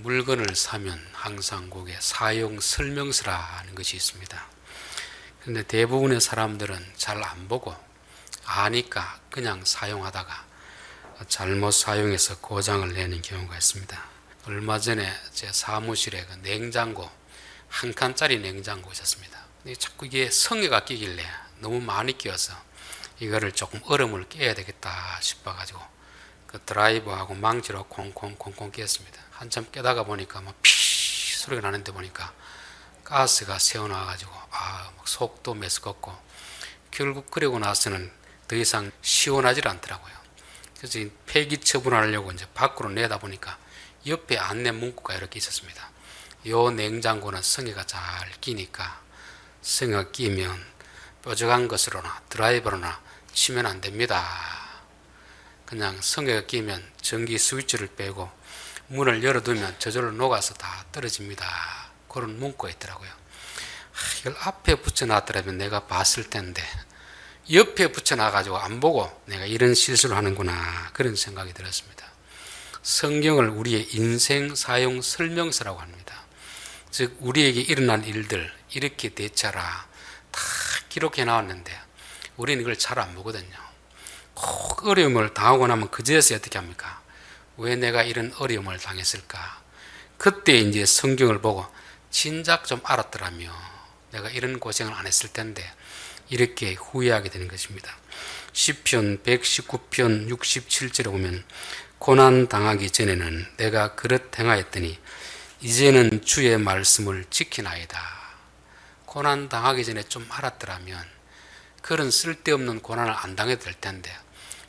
물건을 사면 항상 거기에 사용 설명서라는 것이 있습니다. 그런데 대부분의 사람들은 잘 안 보고 아니까 그냥 사용하다가 잘못 사용해서 고장을 내는 경우가 있습니다. 얼마 전에 제 사무실에 그 냉장고, 한 칸짜리 냉장고 있었습니다. 근데 자꾸 이게 성에가 끼길래 너무 많이 끼어서 이거를 조금 얼음을 깨야 되겠다 싶어가지고 그 드라이버하고 망치로 콩콩 끼었습니다. 한참 깨다가 보니까 막 피 소리가 나는데 보니까 가스가 새어나와가지고 막 속도 메스껍고 결국 그러고 나서는 더 이상 시원하지 않더라고요. 그래서 폐기 처분하려고 이제 밖으로 내다 보니까 옆에 안내 문구가 이렇게 있었습니다. 요 냉장고는 성에가 잘 끼니까 성에가 끼면 뾰족한 것으로나 드라이버로나 치면 안 됩니다. 그냥 성에가 끼면 전기 스위치를 빼고 문을 열어두면 저절로 녹아서 다 떨어집니다. 그런 문구가 있더라고요. 이걸 앞에 붙여놨더라면 내가 봤을 텐데 옆에 붙여놔가지고 안 보고 내가 이런 실수를 하는구나, 그런 생각이 들었습니다. 성경을 우리의 인생 사용 설명서라고 합니다. 즉 우리에게 일어난 일들 이렇게 대처라 다 기록해 나왔는데 우리는 이걸 잘 안 보거든요. 꼭 어려움을 당하고 나면 그제서야 어떻게 합니까? 왜 내가 이런 어려움을 당했을까? 그때 이제 성경을 보고 진작 좀 알았더라면 내가 이런 고생을 안 했을 텐데 이렇게 후회하게 되는 것입니다. 시편 119편 67절에 보면 고난 당하기 전에는 내가 그릇 행하였더니 이제는 주의 말씀을 지키나이다. 고난 당하기 전에 좀 알았더라면 그런 쓸데없는 고난을 안 당해도 될 텐데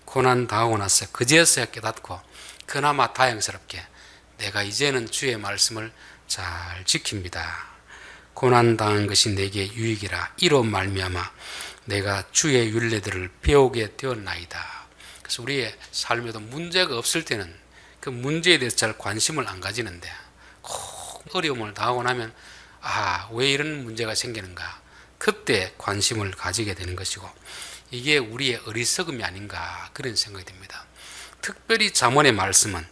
고난 당하고 나서 그제서야 깨닫고 그나마 다행스럽게 내가 이제는 주의 말씀을 잘 지킵니다. 고난 당한 것이 내게 유익이라 이로 말미암아 내가 주의 율례들을 배우게 되었나이다. 그래서 우리의 삶에도 문제가 없을 때는 그 문제에 대해서 잘 관심을 안 가지는데 꼭 어려움을 당하고 나면 왜 이런 문제가 생기는가, 그때 관심을 가지게 되는 것이고 이게 우리의 어리석음이 아닌가, 그런 생각이 듭니다. 특별히 잠언의 말씀은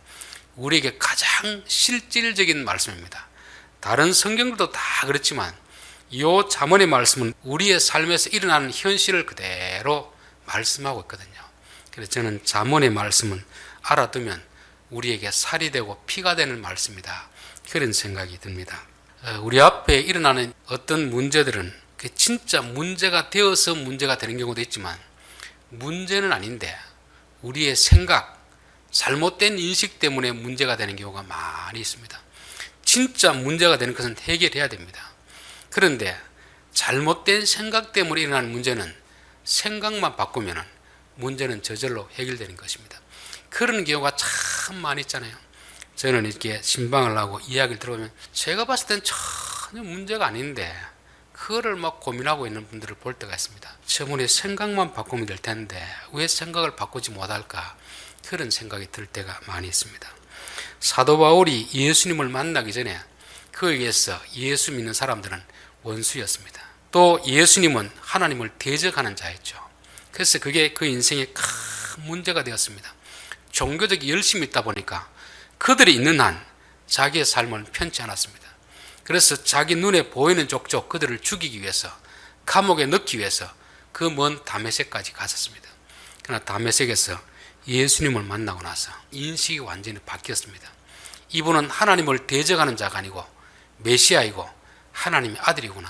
우리에게 가장 실질적인 말씀입니다. 다른 성경들도 다 그렇지만 이 잠언의 말씀은 우리의 삶에서 일어나는 현실을 그대로 말씀하고 있거든요. 그래서 저는 잠언의 말씀은 알아두면 우리에게 살이 되고 피가 되는 말씀이다, 그런 생각이 듭니다. 우리 앞에 일어나는 어떤 문제들은 진짜 문제가 되어서 문제가 되는 경우도 있지만 문제는 아닌데 우리의 생각, 잘못된 인식 때문에 문제가 되는 경우가 많이 있습니다. 진짜 문제가 되는 것은 해결해야 됩니다. 그런데 잘못된 생각 때문에 일어나는 문제는 생각만 바꾸면 문제는 저절로 해결되는 것입니다. 그런 경우가 참 많이 있잖아요. 저는 이렇게 신방을 하고 이야기를 들어보면 제가 봤을 땐 전혀 문제가 아닌데 그거를 막 고민하고 있는 분들을 볼 때가 있습니다. 저번에 생각만 바꾸면 될 텐데 왜 생각을 바꾸지 못할까, 그런 생각이 들 때가 많이 있습니다. 사도 바울이 예수님을 만나기 전에 그에게서 예수 믿는 사람들은 원수였습니다. 또 예수님은 하나님을 대적하는 자였죠. 그래서 그게 그 인생에 큰 문제가 되었습니다. 종교적 열심이 있다 보니까 그들이 있는 한 자기의 삶을 편치 않았습니다. 그래서 자기 눈에 보이는 족족 그들을 죽이기 위해서, 감옥에 넣기 위해서 그 먼 다메섹까지 갔었습니다. 그러나 다메섹에서 예수님을 만나고 나서 인식이 완전히 바뀌었습니다. 이분은 하나님을 대적하는 자가 아니고 메시아이고 하나님의 아들이구나,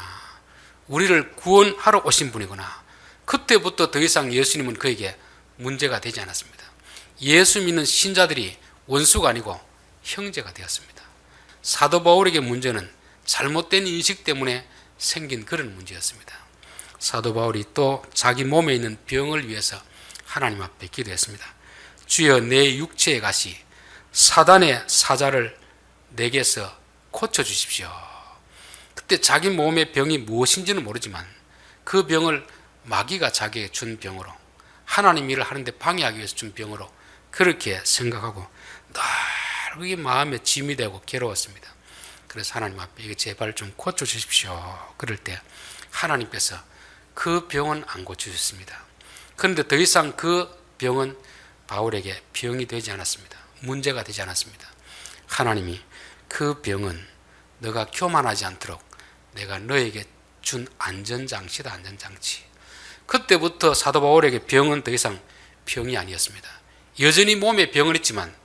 우리를 구원하러 오신 분이구나. 그때부터 더 이상 예수님은 그에게 문제가 되지 않았습니다. 예수 믿는 신자들이 원수가 아니고 형제가 되었습니다. 사도 바울에게 문제는 잘못된 인식 때문에 생긴 그런 문제였습니다. 사도 바울이 또 자기 몸에 있는 병을 위해서 하나님 앞에 기도했습니다. 주여 내 육체의 가시 사단의 사자를 내게서 고쳐주십시오. 그때 자기 몸의 병이 무엇인지는 모르지만 그 병을 마귀가 자기에게 준 병으로, 하나님 일을 하는데 방해하기 위해서 준 병으로 그렇게 생각하고 늘 그게 마음에 짐이 되고 괴로웠습니다. 그래서 하나님 앞에 이거 제발 좀 고쳐주십시오. 그럴 때 하나님께서 그 병은 안 고쳐주셨습니다. 그런데 더 이상 그 병은 바울에게 병이 되지 않았습니다. 문제가 되지 않았습니다. 하나님이 그 그 병은 너가 교만하지 않도록 내가 너에게 준 안전장치다, 안전장치. 그때부터 사도 바울에게 병은 더 이상 병이 아니었습니다. 여전히 몸에 병은 있지만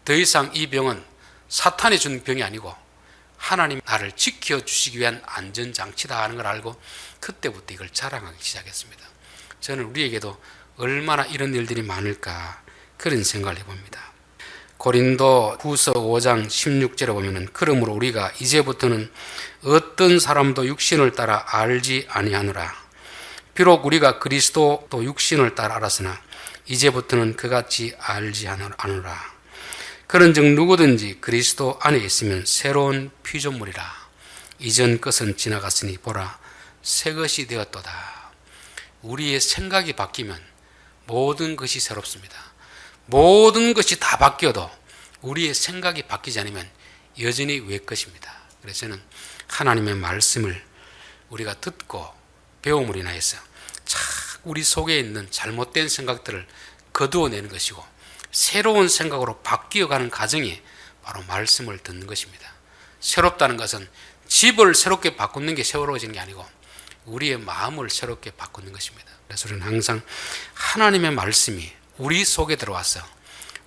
더 이상 이 병은 사탄이 준 병이 아니고 하나님 나를 지켜주시기 위한 안전장치다 하는 걸 알고 그때부터 이걸 자랑하기 시작했습니다. 저는 우리에게도 얼마나 이런 일들이 많을까 그런 생각을 해봅니다. 고린도 후서 5장 16절에 보면은 그러므로 우리가 이제부터는 어떤 사람도 육신을 따라 알지 아니하노라. 비록 우리가 그리스도도 육신을 따라 알았으나 이제부터는 그같이 알지 않으라. 그런즉 누구든지 그리스도 안에 있으면 새로운 피조물이라. 이전 것은 지나갔으니 보라 새 것이 되었도다. 우리의 생각이 바뀌면 모든 것이 새롭습니다. 모든 것이 다 바뀌어도 우리의 생각이 바뀌지 않으면 여전히 외 것입니다. 그래서 저는 하나님의 말씀을 우리가 듣고 배움으로 인하여서 자꾸 우리 속에 있는 잘못된 생각들을 거두어내는 것이고 새로운 생각으로 바뀌어가는 과정이 바로 말씀을 듣는 것입니다. 새롭다는 것은 집을 새롭게 바꾸는 게 새로워지는 게 아니고 우리의 마음을 새롭게 바꾸는 것입니다. 그래서 우리는 항상 하나님의 말씀이 우리 속에 들어와서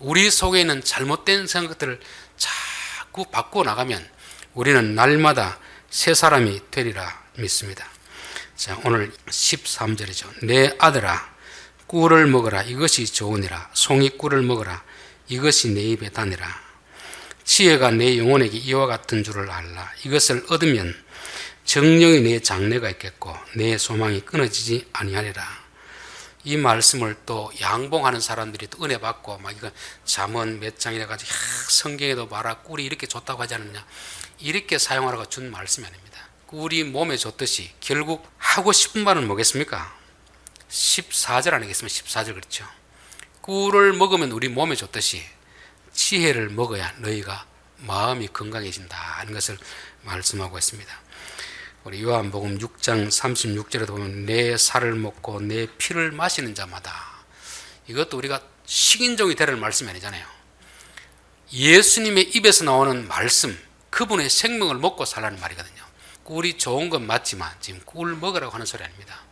우리 속에 있는 잘못된 생각들을 자꾸 바꾸어 나가면 우리는 날마다 새 사람이 되리라 믿습니다. 자, 오늘 13절이죠. 내 아들아 꿀을 먹어라 이것이 좋으니라. 송이 꿀을 먹어라 이것이 내 입에 다니라. 지혜가 내 영혼에게 이와 같은 줄을 알라. 이것을 얻으면 정령이 내 장래가 있겠고 내 소망이 끊어지지 아니하리라. 이 말씀을 또 양봉하는 사람들이 또 은혜 받고 막 이거 잠언 몇 장이라 가지고 성경에도 봐라 꿀이 이렇게 좋다고 하지 않느냐 이렇게 사용하라고 준 말씀이 아닙니다. 꿀이 몸에 좋듯이 결국 하고 싶은 말은 뭐겠습니까? 14절 아니겠습니까? 14절 그렇죠. 꿀을 먹으면 우리 몸에 좋듯이 지혜를 먹어야 너희가 마음이 건강해진다 하는 것을 말씀하고 있습니다. 우리 요한복음 6장 36절에도 보면 내 살을 먹고 내 피를 마시는 자마다, 이것도 우리가 식인종이 되라는 말씀이 아니잖아요. 예수님의 입에서 나오는 말씀, 그분의 생명을 먹고 살라는 말이거든요. 꿀이 좋은 건 맞지만 지금 꿀 먹으라고 하는 소리 아닙니다.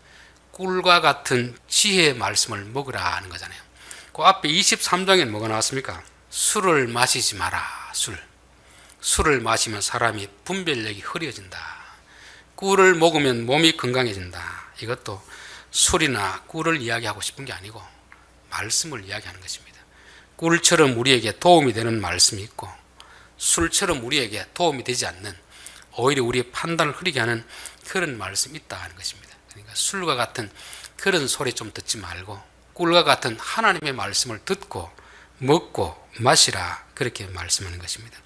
꿀과 같은 지혜의 말씀을 먹으라 하는 거잖아요. 그 앞에 23장에 뭐가 나왔습니까? 술을 마시지 마라. 술을 마시면 사람이 분별력이 흐려진다. 꿀을 먹으면 몸이 건강해진다. 이것도 술이나 꿀을 이야기하고 싶은 게 아니고 말씀을 이야기하는 것입니다. 꿀처럼 우리에게 도움이 되는 말씀이 있고 술처럼 우리에게 도움이 되지 않는, 오히려 우리의 판단을 흐리게 하는 그런 말씀이 있다 하는 것입니다. 그러니까 술과 같은 그런 소리 좀 듣지 말고 꿀과 같은 하나님의 말씀을 듣고 먹고 마시라, 그렇게 말씀하는 것입니다.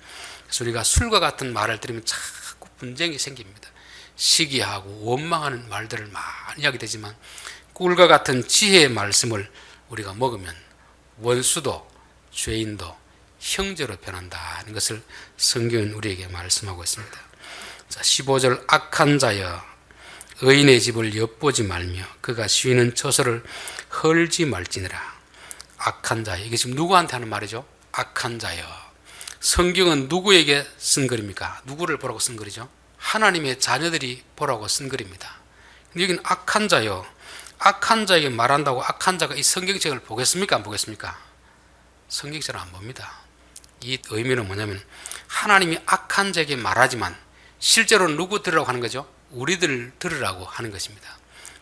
그래서 우리가 술과 같은 말을 들으면 자꾸 분쟁이 생깁니다. 시기하고 원망하는 말들을 많이 하게 되지만 꿀과 같은 지혜의 말씀을 우리가 먹으면 원수도 죄인도 형제로 변한다는 것을 성경은 우리에게 말씀하고 있습니다. 자, 15절 악한 자여 의인의 집을 엿보지 말며 그가 쉬는 처소를 헐지 말지니라. 악한 자여, 이게 지금 누구한테 하는 말이죠? 악한 자여. 성경은 누구에게 쓴 글입니까? 누구를 보라고 쓴 글이죠? 하나님의 자녀들이 보라고 쓴 글입니다. 근데 여기는 악한 자여, 악한 자에게 말한다고 악한 자가 이 성경책을 보겠습니까? 안 보겠습니까? 성경책을 안 봅니다. 이 의미는 뭐냐면 하나님이 악한 자에게 말하지만 실제로는 누구 들으라고 하는 거죠? 우리들 들으라고 하는 것입니다.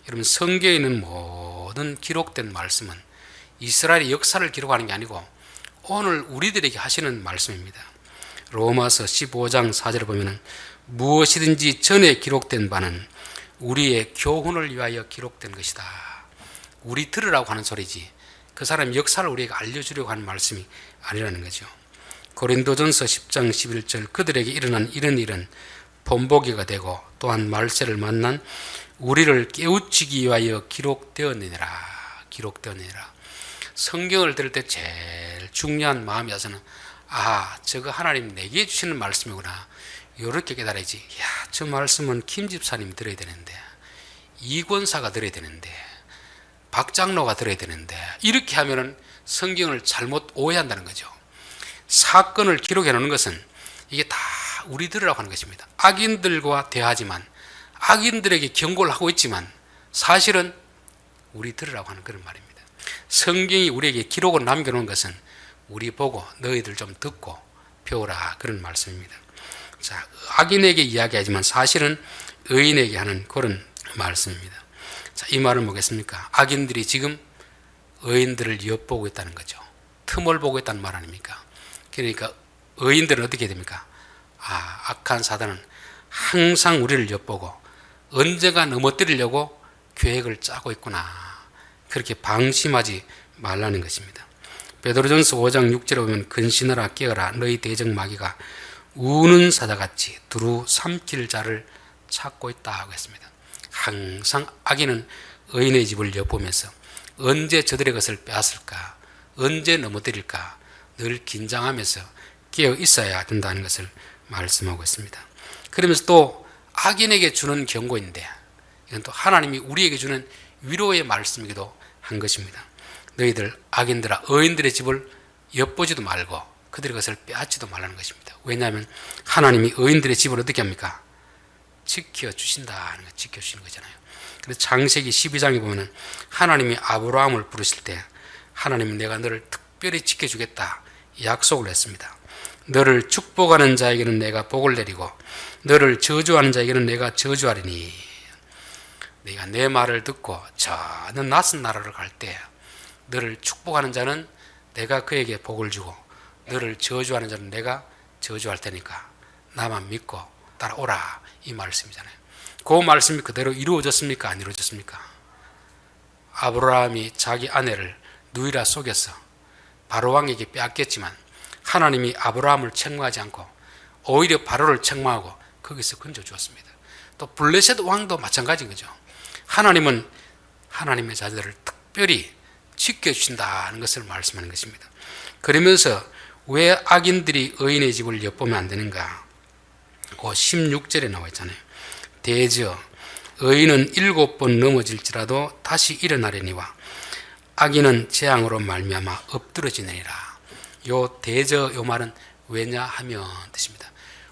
여러분, 성경에 있는 모든 기록된 말씀은 이스라엘의 역사를 기록하는 게 아니고 오늘 우리들에게 하시는 말씀입니다. 로마서 15장 4절을 보면 무엇이든지 전에 기록된 바는 우리의 교훈을 위하여 기록된 것이다. 우리 들으라고 하는 소리지 그 사람의 역사를 우리에게 알려주려고 하는 말씀이 아니라는 거죠. 고린도전서 10장 11절 그들에게 일어난 이런 일은 본보기가 되고 또한 말세를 만난 우리를 깨우치기 위하여 기록되었느니라. 성경을 들을 때 제일 중요한 마음이 와서는 저거 하나님 내게 주시는 말씀이구나, 이렇게 깨달아야지. 저 말씀은 김 집사님 들어야 되는데, 이 권사가 들어야 되는데, 박 장로가 들어야 되는데, 이렇게 하면은 성경을 잘못 오해한다는 거죠. 사건을 기록해 놓는 것은 이게 다 우리 들으라고 하는 것입니다. 악인들과 대하지만 악인들에게 경고를 하고 있지만 사실은 우리 들으라고 하는 그런 말입니다. 성경이 우리에게 기록으로 남겨놓은 것은 우리 보고 너희들 좀 듣고 배우라 그런 말씀입니다. 자, 악인에게 이야기하지만 사실은 의인에게 하는 그런 말씀입니다. 자, 이 말은 뭐겠습니까? 악인들이 지금 의인들을 엿보고 있다는 거죠. 틈을 보고 있다는 말 아닙니까? 그러니까 의인들은 어떻게 됩니까? 악한 사단은 항상 우리를 엿보고 언제가 넘어뜨리려고 계획을 짜고 있구나. 그렇게 방심하지 말라는 것입니다. 베드로전서 5장 6절에 보면 근신하라 깨어라 너희 대적 마귀가 우는 사자같이 두루 삼킬 자를 찾고 있다 하고 했습니다. 항상 악인은 의인의 집을 엿보면서 언제 저들의 것을 빼앗을까, 언제 넘어뜨릴까 늘 긴장하면서 깨어 있어야 된다는 것을 말씀하고 있습니다. 그러면서 또 악인에게 주는 경고인데 이건 또 하나님이 우리에게 주는 위로의 말씀이기도 한 것입니다. 너희들 악인들아 의인들의 집을 엿보지도 말고 그들의 것을 빼앗지도 말라는 것입니다. 왜냐하면 하나님이 의인들의 집을 어떻게 합니까? 지켜주신다는 거, 지켜주시는 거잖아요. 그래서 창세기 12장에 보면 하나님이 아브라함을 부르실 때 하나님은 내가 너를 특별히 지켜주겠다 약속을 했습니다. 너를 축복하는 자에게는 내가 복을 내리고 너를 저주하는 자에게는 내가 저주하리니 네가 내 말을 듣고 저 낯선 나라를 갈 때 너를 축복하는 자는 내가 그에게 복을 주고 너를 저주하는 자는 내가 저주할 테니까 나만 믿고 따라오라 이 말씀이잖아요. 그 말씀이 그대로 이루어졌습니까? 안 이루어졌습니까? 아브라함이 자기 아내를 누이라 속여서 바로왕에게 빼앗겼지만 하나님이 아브라함을 책망하지 않고 오히려 바로를 책망하고 거기서 건져주었습니다. 또 블레셋 왕도 마찬가지인 거죠. 하나님은 하나님의 자녀들을 특별히 지켜주신다는 것을 말씀하는 것입니다. 그러면서 왜 악인들이 의인의 집을 엿보면 안 되는가? 그 16절에 나와 있잖아요. 대저 의인은 7번 넘어질지라도 다시 일어나려니와 악인은 재앙으로 말미암아 엎드러지느니라. 요 대저 요 말은 왜냐하면 뜻입니다.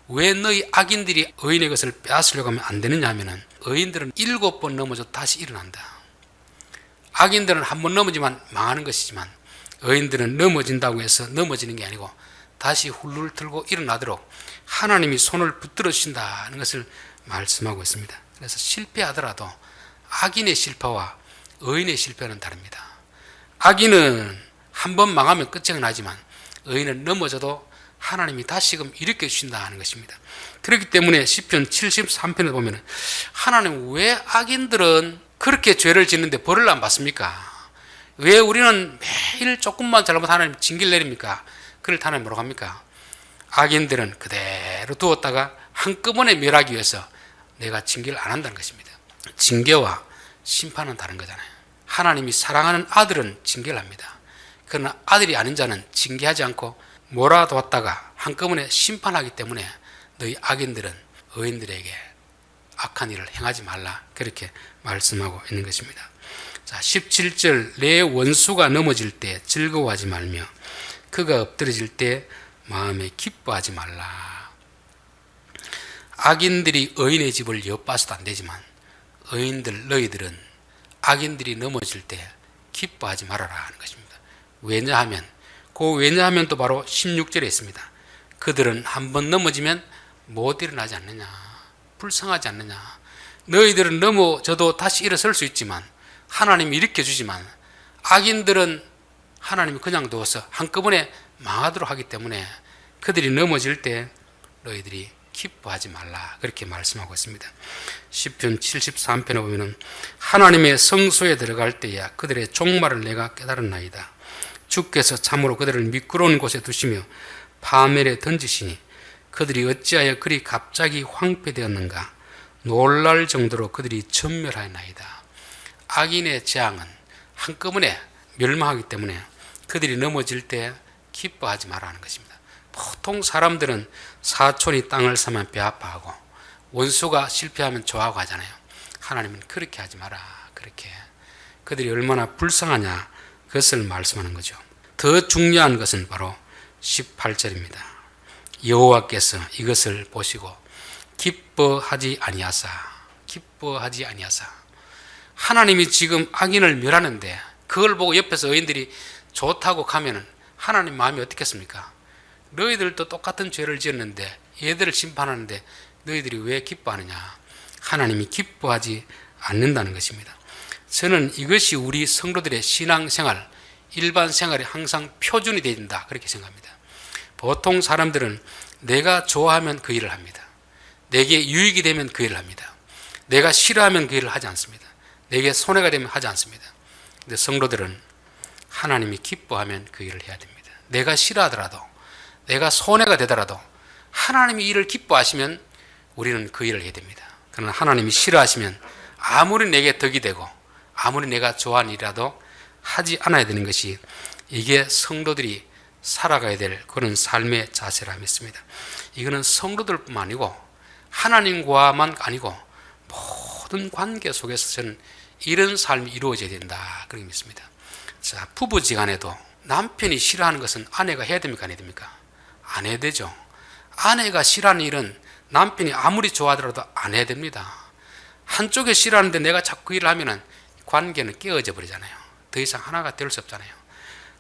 왜 너희 악인들이 의인의 것을 빼앗으려고 하면 안 되느냐 하면은 의인들은 7번 넘어져 다시 일어난다. 악인들은 한 번 넘어지만 망하는 것이지만 의인들은 넘어진다고 해서 넘어지는 게 아니고 다시 훌훌 들고 일어나도록 하나님이 손을 붙들어 주신다는 것을 말씀하고 있습니다. 그래서 실패하더라도 악인의 실패와 의인의 실패는 다릅니다. 악인은 한 번 망하면 끝장이 나지만 의인은 넘어져도 하나님이 다시금 일으켜 주신다는 것입니다. 그렇기 때문에 시편 73편에 보면 하나님 왜 악인들은 그렇게 죄를 짓는데 벌을 안 받습니까? 왜 우리는 매일 조금만 잘못하면 하나님 징계를 내립니까? 그럴 때 하나님 뭐라고 합니까? 악인들은 그대로 두었다가 한꺼번에 멸하기 위해서 내가 징계를 안 한다는 것입니다. 징계와 심판은 다른 거잖아요. 하나님이 사랑하는 아들은 징계를 합니다. 그러나 아들이 아닌 자는 징계하지 않고 몰아두었다가 한꺼번에 심판하기 때문에 너희 악인들은 의인들에게 악한 일을 행하지 말라 그렇게 말씀하고 있는 것입니다. 자, 17절 내 원수가 넘어질 때 즐거워하지 말며 그가 엎드러질 때 마음에 기뻐하지 말라. 악인들이 의인의 집을 엿봐서도 안 되지만 의인들 너희들은 악인들이 넘어질 때 기뻐하지 말아라 하는 것입니다. 왜냐하면 왜냐하면 또 바로 16절에 있습니다. 그들은 한번 넘어지면 못 일어나지 않느냐, 불쌍하지 않느냐. 너희들은 넘어져도 다시 일어설 수 있지만 하나님이 일으켜주지만 악인들은 하나님이 그냥 두어서 한꺼번에 망하도록 하기 때문에 그들이 넘어질 때 너희들이 기뻐하지 말라 그렇게 말씀하고 있습니다. 시편 73편에 보면 하나님의 성소에 들어갈 때야 그들의 종말을 내가 깨달았나이다. 주께서 참으로 그들을 미끄러운 곳에 두시며 파멸에 던지시니 그들이 어찌하여 그리 갑자기 황폐되었는가. 놀랄 정도로 그들이 전멸하였나이다. 악인의 재앙은 한꺼번에 멸망하기 때문에 그들이 넘어질 때 기뻐하지 말라 하는 것입니다. 보통 사람들은 사촌이 땅을 사면 배아파하고 원수가 실패하면 좋아하고 하잖아요. 하나님은 그렇게 하지 마라. 그렇게 그들이 얼마나 불쌍하냐 그것을 말씀하는 거죠. 더 중요한 것은 바로 18절입니다. 여호와께서 이것을 보시고 기뻐하지 아니하사. 하나님이 지금 악인을 멸하는데 그걸 보고 옆에서 의인들이 좋다고 가면은 하나님 마음이 어떻겠습니까? 너희들도 똑같은 죄를 지었는데 얘들을 심판하는데 너희들이 왜 기뻐하느냐? 하나님이 기뻐하지 않는다는 것입니다. 저는 이것이 우리 성도들의 신앙생활, 일반 생활에 항상 표준이 되어야 된다, 그렇게 생각합니다. 보통 사람들은 내가 좋아하면 그 일을 합니다. 내게 유익이 되면 그 일을 합니다. 내가 싫어하면 그 일을 하지 않습니다. 내게 손해가 되면 하지 않습니다. 근데 성도들은 하나님이 기뻐하면 그 일을 해야 됩니다. 내가 싫어하더라도, 내가 손해가 되더라도 하나님이 이를 기뻐하시면 우리는 그 일을 해야 됩니다. 그러나 하나님이 싫어하시면 아무리 내게 덕이 되고 아무리 내가 좋아하는 일이라도 하지 않아야 되는 것이, 이게 성도들이 살아가야 될 그런 삶의 자세라 믿습니다. 이거는 성도들뿐만 아니고 하나님과만 아니고 모든 관계 속에서 저는 이런 삶이 이루어져야 된다, 그렇게 믿습니다. 자, 부부지간에도 남편이 싫어하는 것은 아내가 해야 됩니까, 안 해야 됩니까? 안 해야 되죠. 아내가 싫어하는 일은 남편이 아무리 좋아하더라도 안 해야 됩니다. 한쪽에 싫어하는데 내가 자꾸 그 일을 하면은 관계는 깨어져 버리잖아요. 더 이상 하나가 될 수 없잖아요.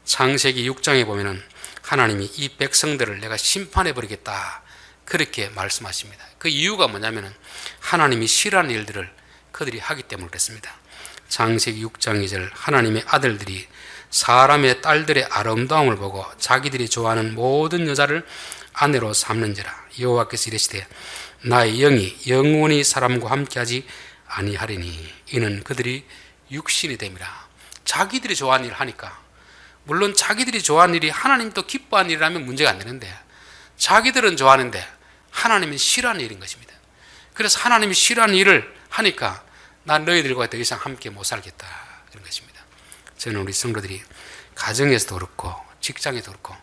창세기 6장에 보면은 하나님이 이 백성들을 내가 심판해 버리겠다, 그렇게 말씀하십니다. 그 이유가 뭐냐면은 하나님이 싫어하는 일들을 그들이 하기 때문에 그렇습니다. 창세기 6장 2절, 하나님의 아들들이 사람의 딸들의 아름다움을 보고 자기들이 좋아하는 모든 여자를 아내로 삼는지라. 여호와께서 이르시되 나의 영이 영원히 사람과 함께하지 아니하리니 이는 그들이 육신이 됨이라. 자기들이 좋아하는 일을 하니까, 물론 자기들이 좋아하는 일이 하나님도 기뻐하는 일이라면 문제가 안 되는데 자기들은 좋아하는데 하나님은 싫어하는 일인 것입니다. 그래서 하나님이 싫어하는 일을 하니까 난 너희들과 더 이상 함께 못 살겠다, 그런 것입니다. 저는 우리 성도들이 가정에서도 그렇고 직장에도 그렇고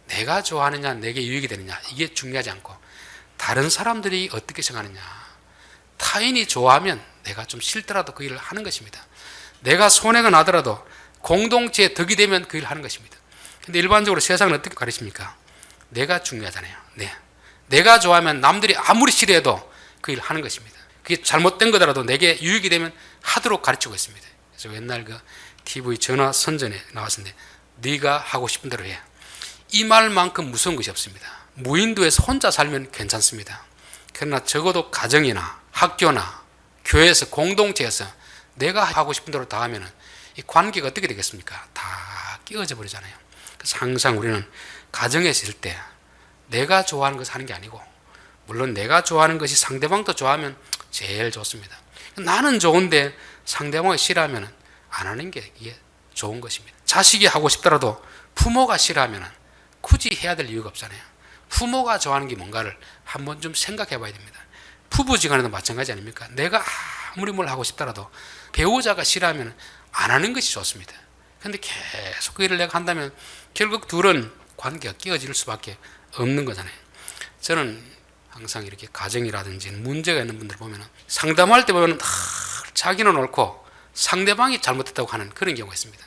내가 좋아하느냐, 내게 유익이 되느냐, 이게 중요하지 않고 다른 사람들이 어떻게 생각하느냐, 타인이 좋아하면 내가 좀 싫더라도 그 일을 하는 것입니다. 내가 손해가 나더라도 공동체에 덕이 되면 그 일을 하는 것입니다. 근데 일반적으로 세상은 어떻게 가르칩니까? 내가 중요하잖아요. 내가 좋아하면 남들이 아무리 싫어해도 그 일을 하는 것입니다. 그게 잘못된 거더라도 내게 유익이 되면 하도록 가르치고 있습니다. 그래서 옛날 그 TV 전화 선전에 나왔었는데 네가 하고 싶은 대로 해. 이 말만큼 무서운 것이 없습니다. 무인도에서 혼자 살면 괜찮습니다. 그러나 적어도 가정이나 학교나 교회에서 공동체에서 내가 하고 싶은 대로 다 하면 이 관계가 어떻게 되겠습니까? 다 끼어져 버리잖아요. 그래서 항상 우리는 가정에서 있을 때 내가 좋아하는 것을 하는 게 아니고, 물론 내가 좋아하는 것이 상대방도 좋아하면 제일 좋습니다. 나는 좋은데 상대방이 싫어하면 안 하는 게 이게 좋은 것입니다. 자식이 하고 싶더라도 부모가 싫어하면 굳이 해야 될 이유가 없잖아요. 부모가 좋아하는 게 뭔가를 한번 좀 생각해 봐야 됩니다. 부부지간에도 마찬가지 아닙니까? 내가 아무리 뭘 하고 싶더라도 배우자가 싫어하면 안 하는 것이 좋습니다. 그런데 계속 그 일을 내가 한다면 결국 둘은 관계가 끼어질 수밖에 없는 거잖아요. 저는 항상 이렇게 가정이라든지 문제가 있는 분들 보면 상담할 때 보면 자기는 옳고 상대방이 잘못했다고 하는 그런 경우가 있습니다.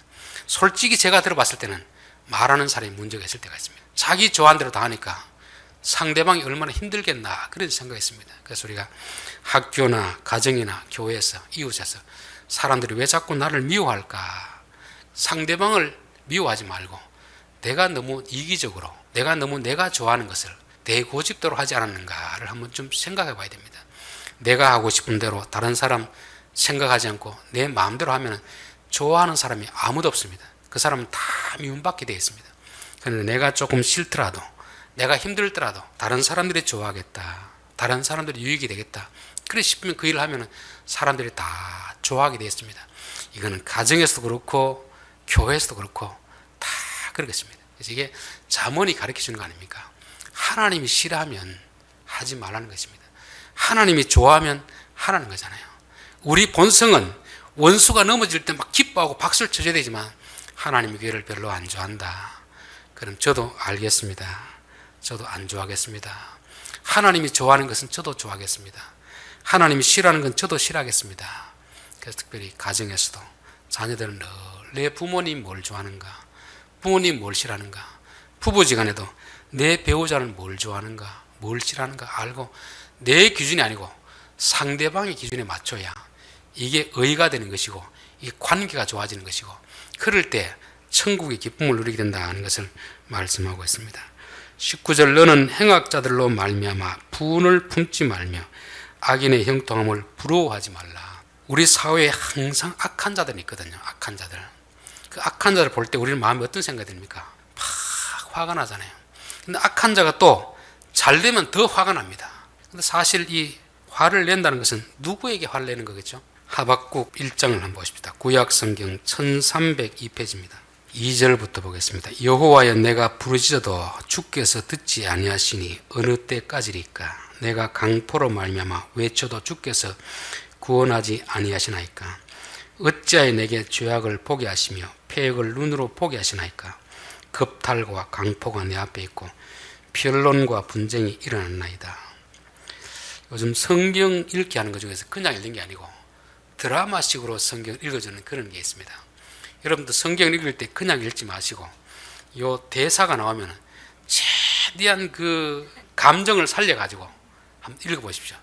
솔직히 제가 들어봤을 때는 말하는 사람이 문제가 있을 때가 있습니다. 자기 좋아하는 대로 다 하니까 상대방이 얼마나 힘들겠나, 그런 생각이 있습니다. 그래서 우리가 학교나 가정이나 교회에서, 이웃에서 사람들이 왜 자꾸 나를 미워할까? 상대방을 미워하지 말고 내가 너무 이기적으로, 내가 너무 내가 좋아하는 것을 내 고집대로 하지 않았는가를 한번 좀 생각해 봐야 됩니다. 내가 하고 싶은 대로 다른 사람 생각하지 않고 내 마음대로 하면 좋아하는 사람이 아무도 없습니다. 그 사람은 다 미움받게 되어 있습니다. 그런데 내가 조금 싫더라도, 내가 힘들더라도 다른 사람들이 좋아하겠다, 다른 사람들이 유익이 되겠다, 그래 싶으면 그 일을 하면 사람들이 다 좋아하게 되어 있습니다. 이거는 가정에서도 그렇고 교회에서도 그렇고 다 그렇겠습니다. 그래서 이게 잠언이 가르쳐 주는 거 아닙니까? 하나님이 싫어하면 하지 말라는 것입니다. 하나님이 좋아하면 하라는 거잖아요. 우리 본성은 원수가 넘어질 때 막 기뻐하고 박수를 쳐줘야 되지만 하나님이 그를 별로 안 좋아한다. 그럼 저도 알겠습니다. 저도 안 좋아하겠습니다. 하나님이 좋아하는 것은 저도 좋아하겠습니다. 하나님이 싫어하는 건 저도 싫어하겠습니다. 그래서 특별히 가정에서도 자녀들은 늘 내 부모님 뭘 좋아하는가, 부모님 뭘 싫어하는가, 부부지간에도 내 배우자는 뭘 좋아하는가, 뭘 싫어하는가 알고 내 기준이 아니고 상대방의 기준에 맞춰야 이게 의가 되는 것이고 이 관계가 좋아지는 것이고 그럴 때 천국의 기쁨을 누리게 된다는 것을 말씀하고 있습니다. 19절 너는 행악자들로 말미암아 분을 품지 말며 악인의 형통함을 부러워하지 말라. 우리 사회에 항상 악한 자들이 있거든요. 악한 자들. 그 악한 자를 볼 때 우리는 마음에 어떤 생각이 듭니까? 막 화가 나잖아요. 근데 악한 자가 또 잘 되면 더 화가 납니다. 근데 사실 이 화를 낸다는 것은 누구에게 화를 내는 거겠죠? 하박국 1장을 한번 보십시다. 구약 성경 1302페이지입니다. 2절부터 보겠습니다. 여호와여 내가 부르짖어도 주께서 듣지 아니하시니 어느 때까지리까? 내가 강포로 말미암아 외쳐도 주께서 구원하지 아니하시나이까? 어찌하여 내게 죄악을 보게 하시며 패역을 눈으로 보게 하시나이까? 겁탈과 강포가 내 앞에 있고 변론과 분쟁이 일어났나이다. 요즘 성경 읽기 하는 것 중에서 그냥 읽는 게 아니고 드라마식으로 성경을 읽어주는 그런 게 있습니다. 여러분도 성경을 읽을 때 그냥 읽지 마시고 요 대사가 나오면 최대한 그 감정을 살려가지고 한번 읽어보십시오.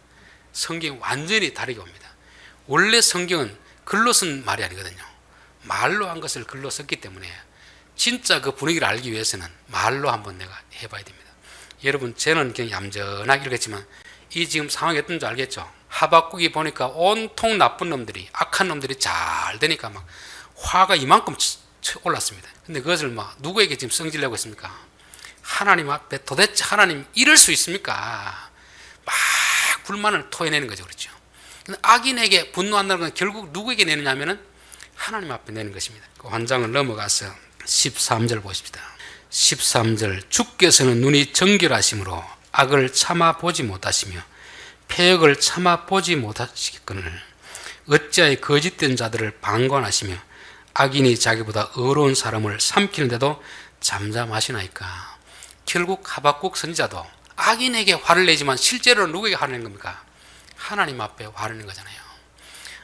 성경이 완전히 다르게 옵니다. 원래 성경은 글로 쓴 말이 아니거든요. 말로 한 것을 글로 썼기 때문에 진짜 그 분위기를 알기 위해서는 말로 한번 내가 해봐야 됩니다. 여러분 저는 그냥 얌전하게 읽었지만 이 지금 상황이 어떤지 알겠죠? 하박국이 보니까 온통 나쁜 놈들이 악한 놈들이 잘 되니까 막 화가 이만큼 올랐습니다. 근데 그것을 막 누구에게 지금 성질내고 있습니까? 하나님 앞에 도대체 하나님 이럴 수 있습니까? 막 불만을 토해내는 거죠. 그렇죠? 근데 악인에게 분노한다는 건 결국 누구에게 내느냐 하면은 하나님 앞에 내는 것입니다. 그 환장을 넘어가서 13절 보십시다. 13절 주께서는 눈이 정결하심으로 악을 참아 보지 못하시며 패역을 참아 보지 못하시겠거늘 어찌하여 거짓된 자들을 방관하시며 악인이 자기보다 의로운 사람을 삼키는데도 잠잠하시나이까? 결국 하박국 선지자도 악인에게 화를 내지만 실제로 누구에게 화를 낸 겁니까? 하나님 앞에 화를 낸 거잖아요.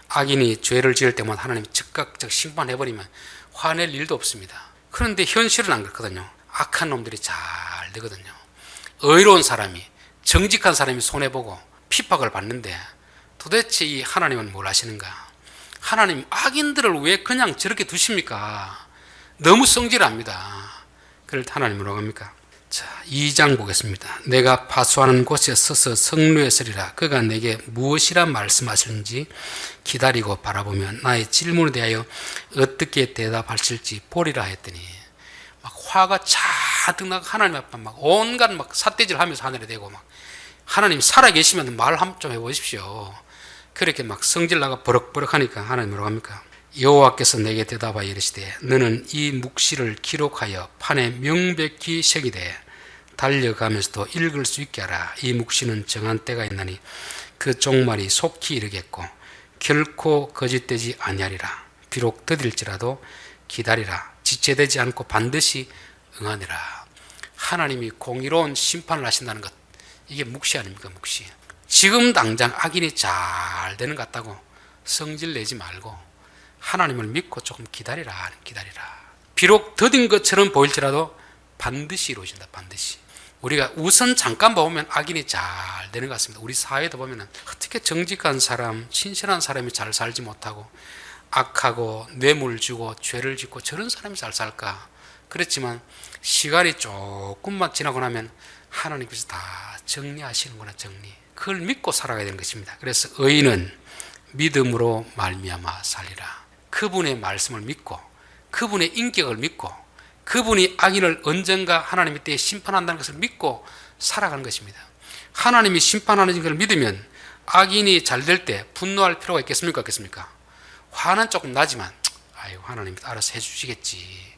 악인이 죄를 지을 때마다 하나님이 즉각적 심판해버리면 화낼 일도 없습니다. 그런데 현실은 안 그렇거든요. 악한 놈들이 잘 되거든요. 의로운 사람이, 정직한 사람이 손해보고 핍박을 받는데 도대체 이 하나님은 뭘 하시는가? 하나님 악인들을 왜 그냥 저렇게 두십니까? 너무 성질합니다. 그럴 때 하나님 뭐라고 합니까? 자, 2장 보겠습니다. 내가 파수하는 곳에 서서 성루에 서리라. 그가 내게 무엇이라 말씀하시는지 기다리고 바라보며 나의 질문에 대하여 어떻게 대답하실지 보리라 했더니 막 화가 잔뜩 나고 하나님 앞에 막 온갖 막 삿대질 하면서 하늘에 대고 막 하나님 살아계시면 말 좀 해보십시오. 그렇게 막 성질 나가 버럭버럭 하니까 하나님 뭐라고 합니까? 여호와께서 내게 대답하여 이르시되 너는 이 묵시를 기록하여 판에 명백히 새기되 달려가면서도 읽을 수 있게 하라. 이 묵시는 정한 때가 있나니 그 종말이 속히 이르겠고 결코 거짓되지 아니하리라. 비록 더딜지라도 기다리라. 지체되지 않고 반드시 응하니라. 하나님이 공의로운 심판을 하신다는 것, 이게 묵시 아닙니까? 묵시. 지금 당장 악인이 잘 되는 것 같다고 성질 내지 말고 하나님을 믿고 조금 기다리라. 비록 더딘 것처럼 보일지라도 반드시 이루어진다. 반드시. 우리가 우선 잠깐 보면 악인이 잘 되는 것 같습니다. 우리 사회도 보면 어떻게 정직한 사람, 신실한 사람이 잘 살지 못하고 악하고 뇌물 주고 죄를 짓고 저런 사람이 잘 살까? 그렇지만 시간이 조금만 지나고 나면 하나님께서 다 정리하시는구나. 정리. 그걸 믿고 살아가야 되는 것입니다. 그래서 의인은 믿음으로 말미암아 살리라. 그분의 말씀을 믿고 그분의 인격을 믿고 그분이 악인을 언젠가 하나님의 때에 심판한다는 것을 믿고 살아가는 것입니다. 하나님이 심판하는 것을 믿으면 악인이 잘 될 때 분노할 필요가 있겠습니까? 없겠습니까? 화는 조금 나지만 아유 하나님이 알아서 해주시겠지.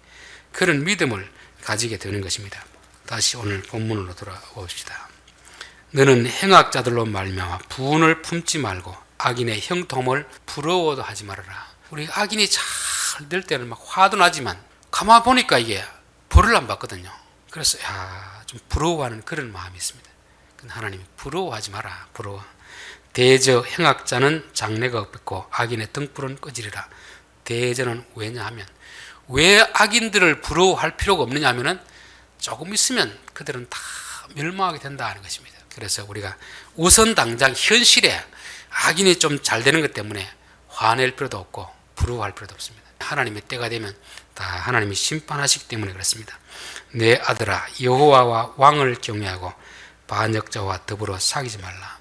그런 믿음을 가지게 되는 것입니다. 다시 오늘 본문으로 돌아옵시다. 너는 행악자들로 말미암아 분을 품지 말고 악인의 형통을 부러워도 하지 말아라. 우리 악인이 잘 될 때는 막 화도 나지만 가만 보니까 이게 벌을 안 받거든요. 그래서 좀 부러워하는 그런 마음이 있습니다. 근데 하나님이 부러워하지 마라. 부러워. 대저 행악자는 장래가 없고 악인의 등불은 꺼지리라. 대저는 왜냐하면 왜 악인들을 부러워할 필요가 없느냐 하면은 조금 있으면 그들은 다 멸망하게 된다는 것입니다. 그래서 우리가 우선 당장 현실에 악인이 좀 잘 되는 것 때문에 화낼 필요도 없고 부러워할 필요도 없습니다. 하나님의 때가 되면 다 하나님이 심판하시기 때문에 그렇습니다. 내 아들아 여호와와 왕을 경외하고 반역자와 더불어 사귀지 말라.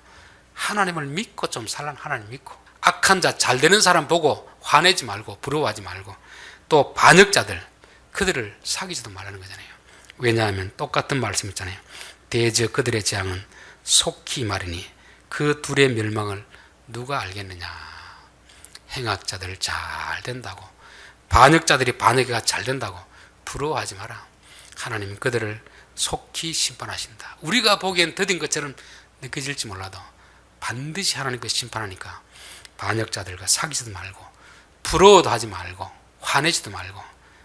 하나님을 믿고 좀 살란. 하나님 믿고 악한 자 잘 되는 사람 보고 화내지 말고 부러워하지 말고 또 반역자들 그들을 사귀지도 말라는 거잖아요. 왜냐하면 똑같은 말씀 있잖아요. 대저 그들의 재앙은 속히 말이니 그 둘의 멸망을 누가 알겠느냐. 행악자들 잘 된다고 반역자들이 반역이 잘 된다고 부러워하지 마라. 하나님 그들을 속히 심판하신다. 우리가 보기엔 더딘 것처럼 느껴질지 몰라도 반드시 하나님께서 심판하니까 반역자들과 사귀지도 말고 부러워도 하지 말고 화내지도 말고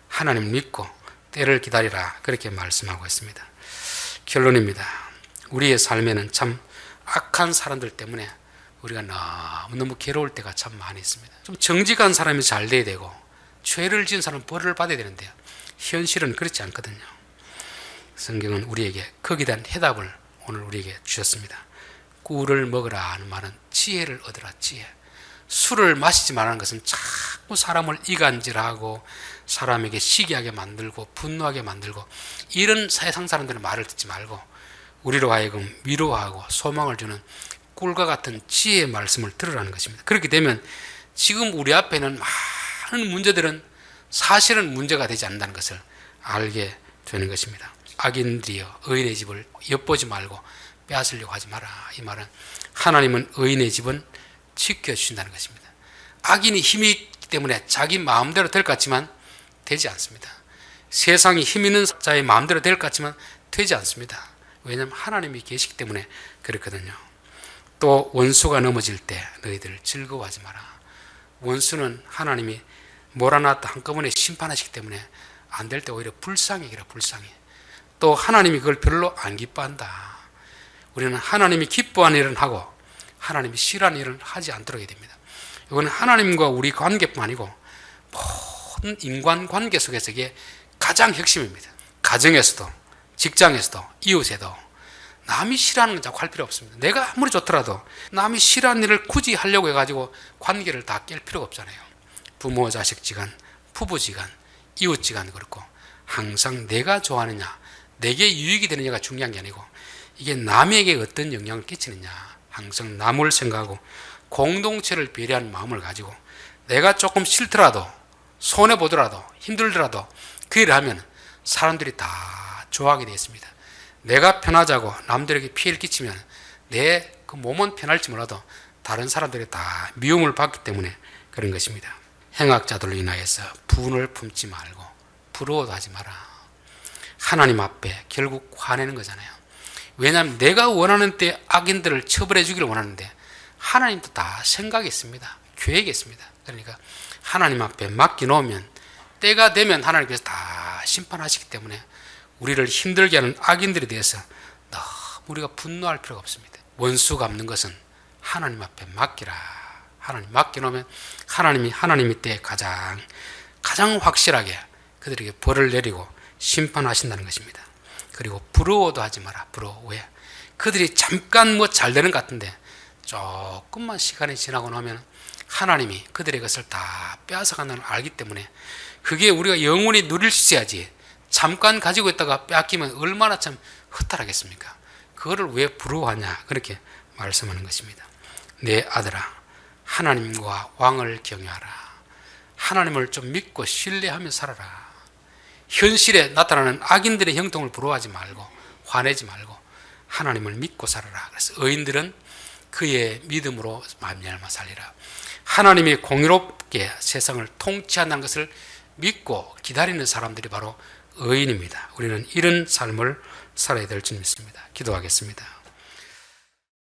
하나님 믿고 때를 기다리라. 그렇게 말씀하고 있습니다. 결론입니다. 우리의 삶에는 참 악한 사람들 때문에 우리가 너무너무 괴로울 때가 참 많이 있습니다. 좀 정직한 사람이 잘 돼야 되고 죄를 지은 사람은 벌을 받아야 되는데요. 현실은 그렇지 않거든요. 성경은 우리에게 거기에 대한 해답을 오늘 우리에게 주셨습니다. 꿀을 먹으라 하는 말은 지혜를 얻으라. 지혜. 술을 마시지 말라는 것은 자꾸 사람을 이간질하고 사람에게 시기하게 만들고 분노하게 만들고 이런 세상 사람들의 말을 듣지 말고 우리로 하여금 위로하고 소망을 주는 꿀과 같은 지혜의 말씀을 들으라는 것입니다. 그렇게 되면 지금 우리 앞에는 많은 문제들은 사실은 문제가 되지 않는다는 것을 알게 되는 것입니다. 악인들이여 의인의 집을 엿보지 말고 빼앗으려고 하지 마라. 이 말은 하나님은 의인의 집은 지켜주신다는 것입니다. 악인이 힘이 있기 때문에 자기 마음대로 될 것 같지만 되지 않습니다. 세상이 힘 있는 자의 마음대로 될 것 같지만 되지 않습니다. 왜냐하면 하나님이 계시기 때문에 그렇거든요. 또 원수가 넘어질 때 너희들 즐거워하지 마라. 원수는 하나님이 몰아놨다 한꺼번에 심판하시기 때문에 안 될 때 오히려 불쌍해라. 불쌍해. 또 하나님이 그걸 별로 안 기뻐한다. 우리는 하나님이 기뻐하는 일은 하고 하나님이 싫어하는 일은 하지 않도록 해야 됩니다. 이건 하나님과 우리 관계뿐 아니고 모든 인간관계 속에서 이게 가장 핵심입니다. 가정에서도 직장에서도 이웃에도 남이 싫어하는 건 자꾸 할 필요 없습니다. 내가 아무리 좋더라도 남이 싫어하는 일을 굳이 하려고 해가지고 관계를 다 깰 필요가 없잖아요. 부모 자식 지간, 부부 지간, 이웃 지간 그렇고 항상 내가 좋아하느냐 내게 유익이 되느냐가 중요한 게 아니고 이게 남에게 어떤 영향을 끼치느냐 항상 남을 생각하고 공동체를 배려하는 마음을 가지고 내가 조금 싫더라도 손해보더라도 힘들더라도 그 일을 하면 사람들이 다 좋아하게 되어 있습니다. 내가 편하자고 남들에게 피해를 끼치면 내 그 몸은 편할지 몰라도 다른 사람들이 다 미움을 받기 때문에 그런 것입니다. 행악자들로 인하여서 분을 품지 말고 부러워도 하지 마라. 하나님 앞에 결국 화내는 거잖아요. 왜냐하면 내가 원하는 때 악인들을 처벌해 주기를 원하는데 하나님도 다 생각이 있습니다. 계획이 있습니다. 그러니까 하나님 앞에 맡겨놓으면 때가 되면 하나님께서 다 심판하시기 때문에 우리를 힘들게 하는 악인들에 대해서 너무 우리가 분노할 필요가 없습니다. 원수 갚는 것은 하나님 앞에 맡기라. 하나님 맡겨놓으면 하나님이 때 가장 확실하게 그들에게 벌을 내리고 심판하신다는 것입니다. 그리고 부러워도 하지 마라. 부러워. 왜? 그들이 잠깐 뭐 잘 되는 것 같은데 조금만 시간이 지나고 나면 하나님이 그들의 것을 다 빼앗아가는 걸 알기 때문에 그게 우리가 영원히 누릴 수 있어야지 잠깐 가지고 있다가 빼앗기면 얼마나 참 허탈하겠습니까? 그거를 왜 부러워하냐 그렇게 말씀하는 것입니다. 내 아들아 하나님과 왕을 경외하라. 하나님을 좀 믿고 신뢰하며 살아라. 현실에 나타나는 악인들의 형통을 부러워하지 말고 화내지 말고 하나님을 믿고 살아라. 그래서 의인들은 그의 믿음으로 말미암아 살리라. 하나님이 공의롭게 세상을 통치한다는 것을 믿고 기다리는 사람들이 바로 의인입니다. 우리는 이런 삶을 살아야 될 줄 믿습니다. 기도하겠습니다.